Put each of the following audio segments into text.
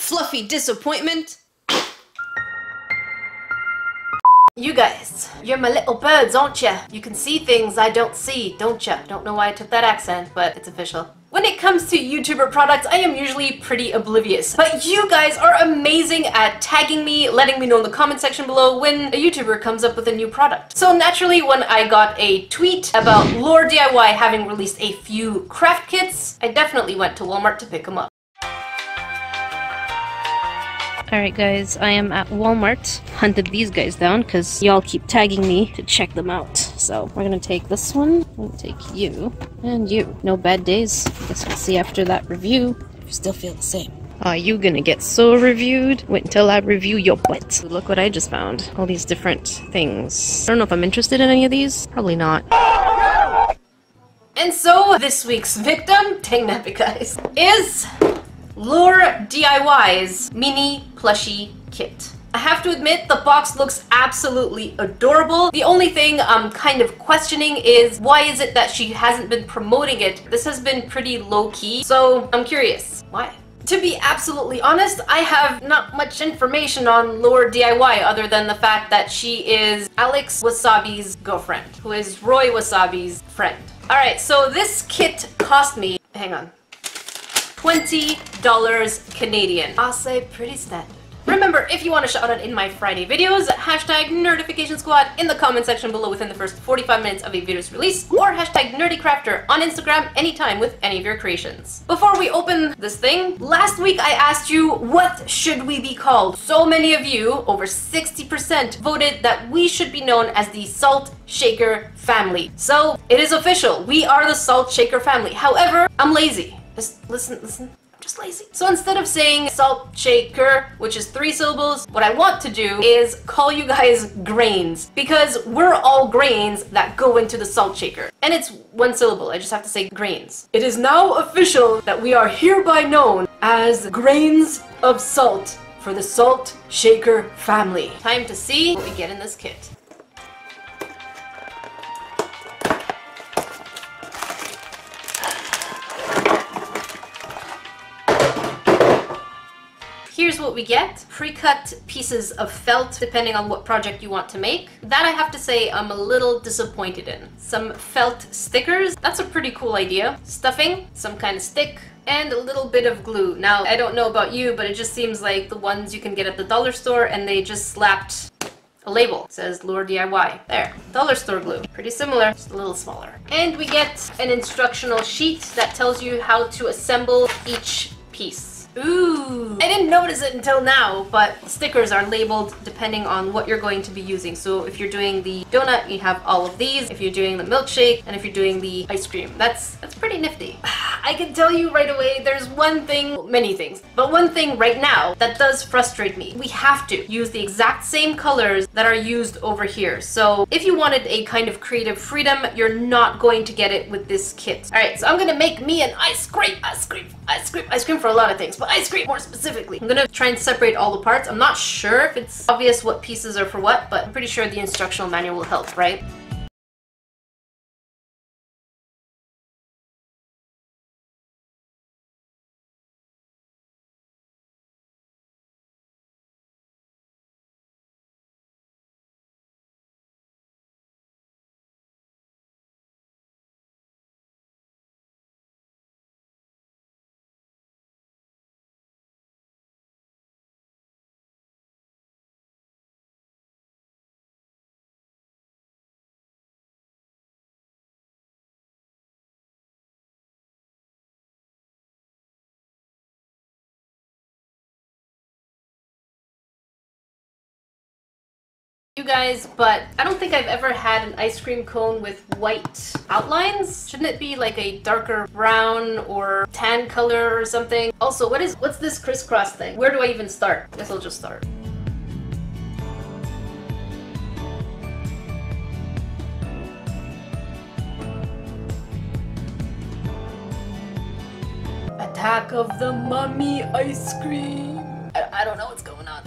fluffy disappointment. You guys, you're my little birds, aren't ya? You can see things I don't see, don't ya? Don't know why I took that accent, but it's official. When it comes to YouTuber products, I am usually pretty oblivious, but you guys are amazing at tagging me, letting me know in the comment section below when a YouTuber comes up with a new product. So naturally, when I got a tweet about LAURDIY having released a few craft kits, I definitely went to Walmart to pick them up. Alright guys, I am at Walmart. Hunted these guys down because y'all keep tagging me to check them out. So we're gonna take this one, we're gonna take you, and you. No bad days. Guess we'll see after that review if you still feel the same. Are you gonna get so reviewed? Wait until I review your butt. Look what I just found. All these different things. I don't know if I'm interested in any of these. Probably not. And so this week's victim, dang nappy guys, is LAURDIY's Mini Plushie Kit. I have to admit, the box looks absolutely adorable. The only thing I'm kind of questioning is why is it that she hasn't been promoting it? This has been pretty low-key, so I'm curious. Why? To be absolutely honest, I have not much information on LAURDIY other than the fact that she is Alex Wasabi's girlfriend, who is Roy Wasabi's friend. Alright, so this kit cost me, hang on, $20 Canadian. I'll say pretty standard. Remember, if you want a shout out in my Friday videos, hashtag Nerdification Squad in the comment section below within the first 45 minutes of a video's release, or hashtag NerdyCrafter on Instagram anytime with any of your creations. Before we open this thing, last week I asked you what should we be called. So many of you, over 60%, voted that we should be known as the Salt Shaker family. So it is official, we are the Salt Shaker family. However, I'm lazy. Just listen. I'm just lazy. So instead of saying Salt Shaker, which is 3 syllables, what I want to do is call you guys grains, because we're all grains that go into the salt shaker. And it's 1 syllable, I just have to say grains. It is now official that we are hereby known as grains of salt for the Salt Shaker family. Time to see what we get in this kit. Here's what we get. Pre-cut pieces of felt, depending on what project you want to make. That I have to say I'm a little disappointed in. Some felt stickers, that's a pretty cool idea. Stuffing, some kind of stick, and a little bit of glue. Now, I don't know about you, but it just seems like the ones you can get at the dollar store, and they just slapped a label. It says LAURDIY. There. Dollar store glue. Pretty similar, just a little smaller. And we get an instructional sheet that tells you how to assemble each piece. Ooh! I didn't notice it until now, but stickers are labeled depending on what you're going to be using. So if you're doing the donut, you have all of these. If you're doing the milkshake, and if you're doing the ice cream. That's pretty nifty. I can tell you right away, there's one thing, many things, but one thing right now that does frustrate me. We have to use the exact same colors that are used over here. So if you wanted a kind of creative freedom, you're not going to get it with this kit. Alright, so I'm gonna make me an ice cream for a lot of things, but ice cream more specifically. I'm gonna try and separate all the parts. I'm not sure if it's obvious what pieces are for what, but I'm pretty sure the instructional manual will help, right? You guys, but I don't think I've ever had an ice cream cone with white outlines. Shouldn't it be like a darker brown or tan color or something? Also, what's this crisscross thing? Where do I even start? I guess I'll just start. Attack of the Mummy ice cream. I don't know what's going on.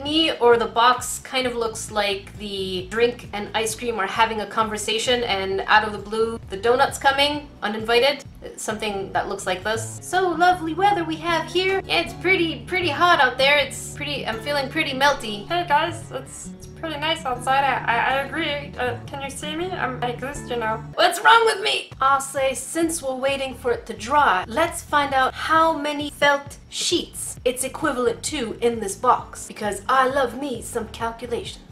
me, or the box kind of looks like the drink and ice cream are having a conversation and out of the blue the donut's coming uninvited. Something that looks like this. So lovely weather we have here. Yeah, it's pretty hot out there. I'm feeling pretty melty. Hey guys, it's pretty nice outside. I agree. Can you see me? I exist, you know. What's wrong with me? I'll say, since we're waiting for it to dry, let's find out how many felt sheets it's equivalent to in this box, because I love me some calculations.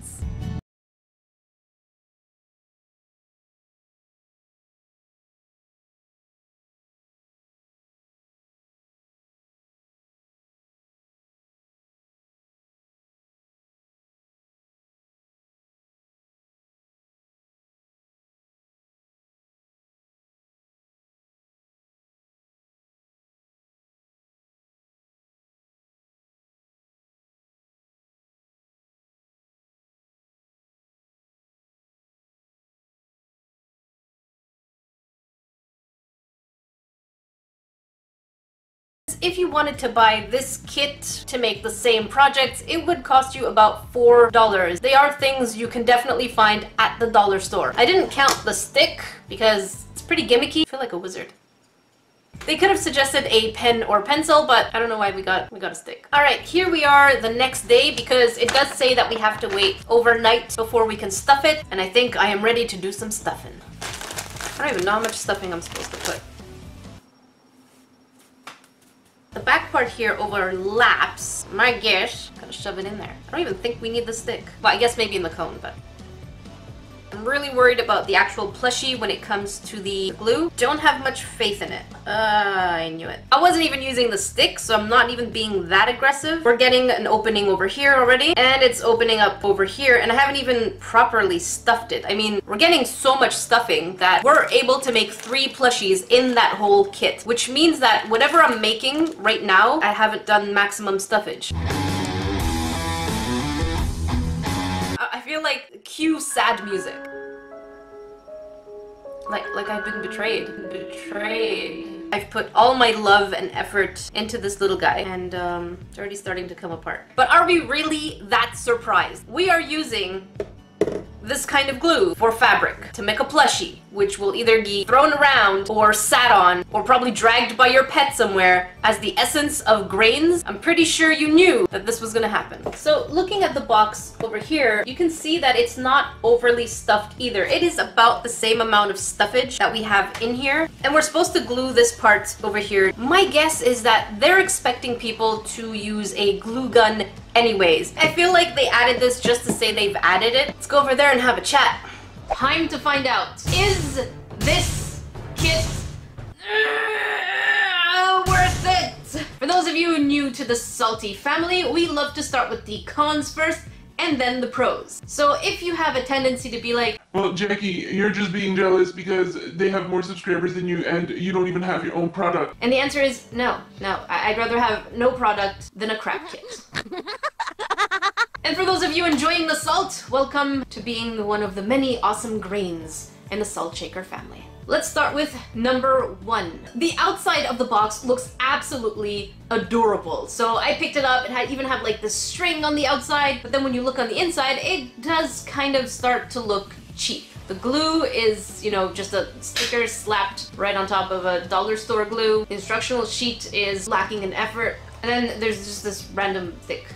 If you wanted to buy this kit to make the same projects, it would cost you about $4. They are things you can definitely find at the dollar store. I didn't count the stick because it's pretty gimmicky. I feel like a wizard. They could have suggested a pen or pencil, but I don't know why we got a stick. Alright, here we are the next day, because it does say that we have to wait overnight before we can stuff it, and I think I am ready to do some stuffing. I don't even know how much stuffing I'm supposed to put. The back part here overlaps. My gosh, gotta shove it in there. I don't even think we need the stick. Well, I guess maybe in the cone, but I'm really worried about the actual plushie when it comes to the glue. Don't have much faith in it. I knew it. I wasn't even using the stick, so I'm not even being that aggressive. We're getting an opening over here already, and it's opening up over here, and I haven't even properly stuffed it. I mean, we're getting so much stuffing that we're able to make 3 plushies in that whole kit, which means that whatever I'm making right now, I haven't done maximum stuffage. I feel like cue sad music. Like I've been betrayed. I've put all my love and effort into this little guy, and it's already starting to come apart. But are we really that surprised? We are using this kind of glue for fabric to make a plushie, which will either be thrown around or sat on or probably dragged by your pet somewhere as the essence of grains. I'm pretty sure you knew that this was gonna happen. So looking at the box over here, you can see that it's not overly stuffed either. It is about the same amount of stuffage that we have in here, and we're supposed to glue this part over here. My guess is that they're expecting people to use a glue gun anyways. I feel like they added this just to say they've added it. Let's go over there and have a chat. Time to find out. Is this kit worth it? For those of you new to the Salty family, we love to start with the cons first and then the pros. So if you have a tendency to be like, well, Jackie, you're just being jealous because they have more subscribers than you and you don't even have your own product. And the answer is no. I'd rather have no product than a crap kit. And for those of you enjoying the salt, welcome to being one of the many awesome grains in the Salt Shaker family. Let's start with number 1. The outside of the box looks absolutely adorable. So I picked it up, it even had like this string on the outside, but then when you look on the inside, it does kind of start to look cheap. The glue is, you know, just a sticker slapped right on top of a dollar store glue. The instructional sheet is lacking in effort. And then there's just this random thick.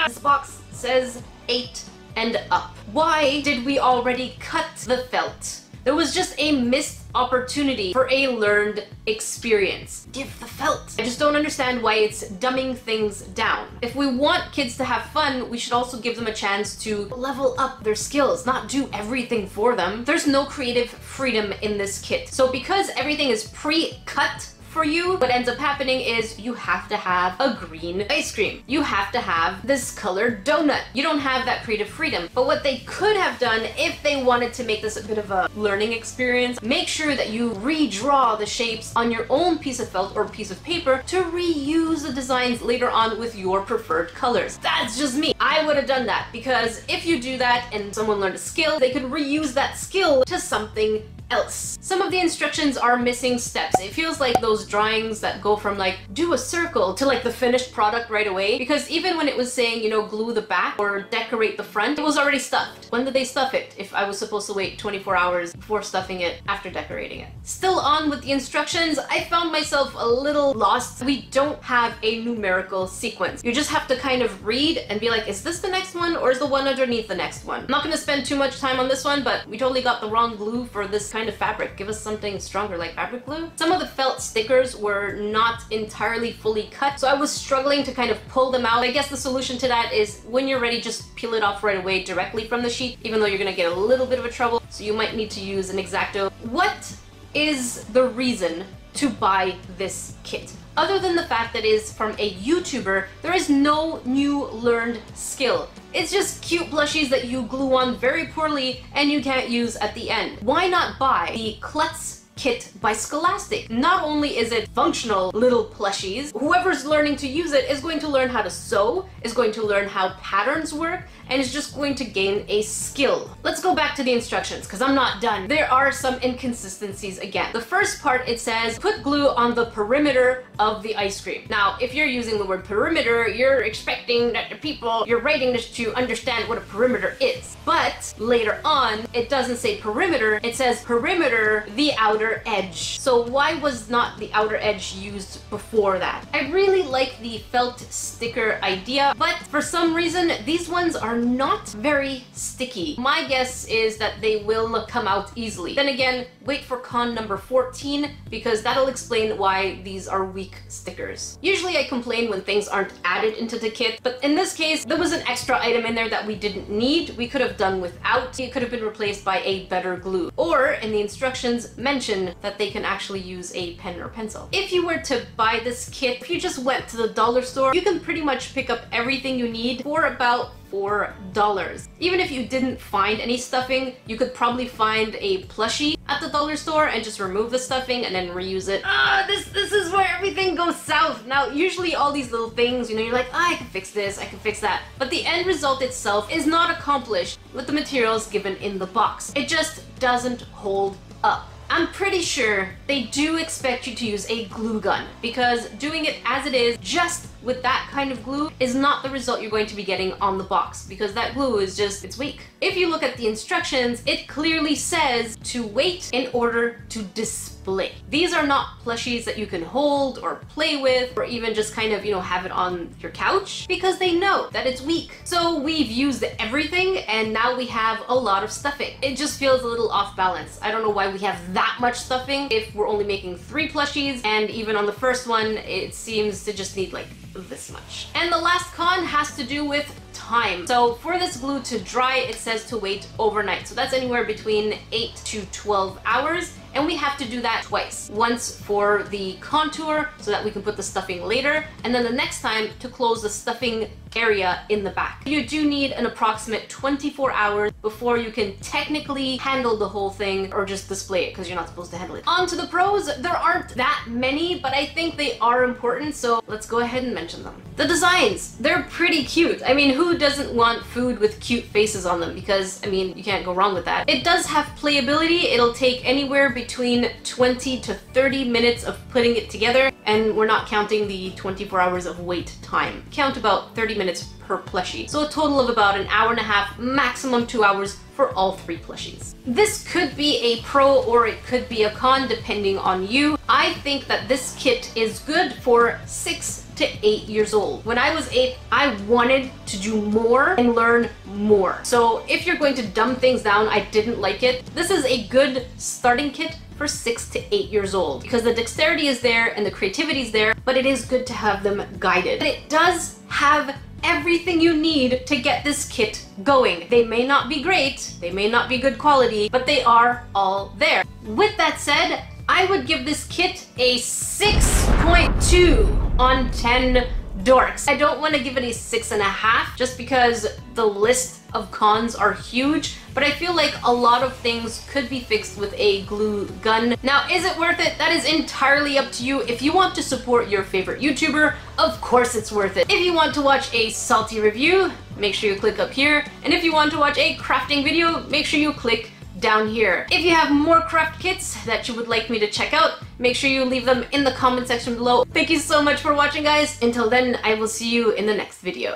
This box says 8 and up. Why did we already cut the felt? There was just a missed opportunity for a learned experience. Give the felt. I just don't understand why it's dumbing things down. If we want kids to have fun, we should also give them a chance to level up their skills, not do everything for them. There's no creative freedom in this kit. So because everything is pre-cut for you, what ends up happening is you have to have a green ice cream. You have to have this colored donut. You don't have that creative freedom. But what they could have done if they wanted to make this a bit of a learning experience, make sure that you redraw the shapes on your own piece of felt or piece of paper to reuse the designs later on with your preferred colors. That's just me. I would have done that, because if you do that and someone learned a skill, they could reuse that skill to something else. Some of the instructions are missing steps. It feels like those drawings that go from like, do a circle to like the finished product right away. Because even when it was saying, you know, glue the back or decorate the front, it was already stuffed. When did they stuff it if I was supposed to wait 24 hours before stuffing it after decorating it? Still on with the instructions, I found myself a little lost. We don't have a numerical sequence. You just have to kind of read and be like, is this the next one or is the one underneath the next one? I'm not gonna spend too much time on this one, but we totally got the wrong glue for this kind of fabric. Give us something stronger like fabric glue. Some of the felt stickers were not entirely fully cut, so I was struggling to kind of pull them out. I guess the solution to that is when you're ready, just peel it off right away directly from the sheet, even though you're gonna get a little bit of a trouble, so you might need to use an X-Acto. What is the reason to buy this kit? Other than the fact that it is from a YouTuber, there is no new learned skill. It's just cute plushies that you glue on very poorly and you can't use at the end. Why not buy the Klutz Kit by Scholastic? Not only is it functional little plushies, whoever's learning to use it is going to learn how to sew, is going to learn how patterns work, and is just going to gain a skill. Let's go back to the instructions because I'm not done. There are some inconsistencies again. The first part, it says put glue on the perimeter of the ice cream. Now, if you're using the word perimeter, you're expecting that the people you're writing this to understand what a perimeter is. But later on, it doesn't say perimeter, it says perimeter, the outer edge. So why was not the outer edge used before that? I really like the felt sticker idea, but for some reason, these ones are not very sticky. My guess is that they will come out easily. Then again, wait for con number 14 because that'll explain why these are weak stickers. Usually I complain when things aren't added into the kit, but in this case, there was an extra item in there that we didn't need. We could have done without. It could have been replaced by a better glue. Or in the instructions, mention that they can actually use a pen or pencil. If you were to buy this kit, if you just went to the dollar store, you can pretty much pick up everything you need for about $4. Even if you didn't find any stuffing, you could probably find a plushie at the dollar store and just remove the stuffing and then reuse it. This is where everything goes south. Now, usually all these little things, you know, you're like, I can fix this, I can fix that. But the end result itself is not accomplished with the materials given in the box. It just doesn't hold up. I'm pretty sure they do expect you to use a glue gun because doing it as it is, just with that kind of glue, is not the result you're going to be getting on the box because that glue is just, it's weak. If you look at the instructions, it clearly says to wait in order to display. These are not plushies that you can hold or play with or even just kind of, you know, have it on your couch because they know that it's weak. So we've used everything and now we have a lot of stuffing. It just feels a little off balance. I don't know why we have that much stuffing if we're only making 3 plushies, and even on the first one, it seems to just need like this much. And the last con has to do with time. So for this glue to dry, it says to wait overnight. So that's anywhere between 8 to 12 hours. And we have to do that twice. Once for the contour so that we can put the stuffing later, and then the next time to close the stuffing area in the back. You do need an approximate 24 hours before you can technically handle the whole thing or just display it because you're not supposed to handle it. On to the pros. There aren't that many, but I think they are important, so let's go ahead and mention them. The designs, they're pretty cute. I mean, who doesn't want food with cute faces on them? Because, I mean, you can't go wrong with that. It does have playability. It'll take anywhere between 20 to 30 minutes of putting it together, and we're not counting the 24 hours of wait time. Count about 30 minutes per plushie. So a total of about an hour and a half, maximum 2 hours for all 3 plushies. This could be a pro or it could be a con depending on you. I think that this kit is good for 6 to 8 years old. When I was 8, I wanted to do more and learn more. So if you're going to dumb things down, I didn't like it. This is a good starting kit for 6 to 8 years old because the dexterity is there and the creativity is there, but it is good to have them guided. But it does have everything you need to get this kit going. They may not be great, they may not be good quality, but they are all there. With that said, I would give this kit a 6.2 on 10 dorks. I don't want to give it a 6.5 just because the list of cons are huge, but I feel like a lot of things could be fixed with a glue gun. Now, is it worth it? That is entirely up to you. If you want to support your favorite YouTuber, of course it's worth it. If you want to watch a salty review, make sure you click up here. And if you want to watch a crafting video, make sure you click down here. If you have more craft kits that you would like me to check out, make sure you leave them in the comment section below. Thank you so much for watching, guys. Until then, I will see you in the next video.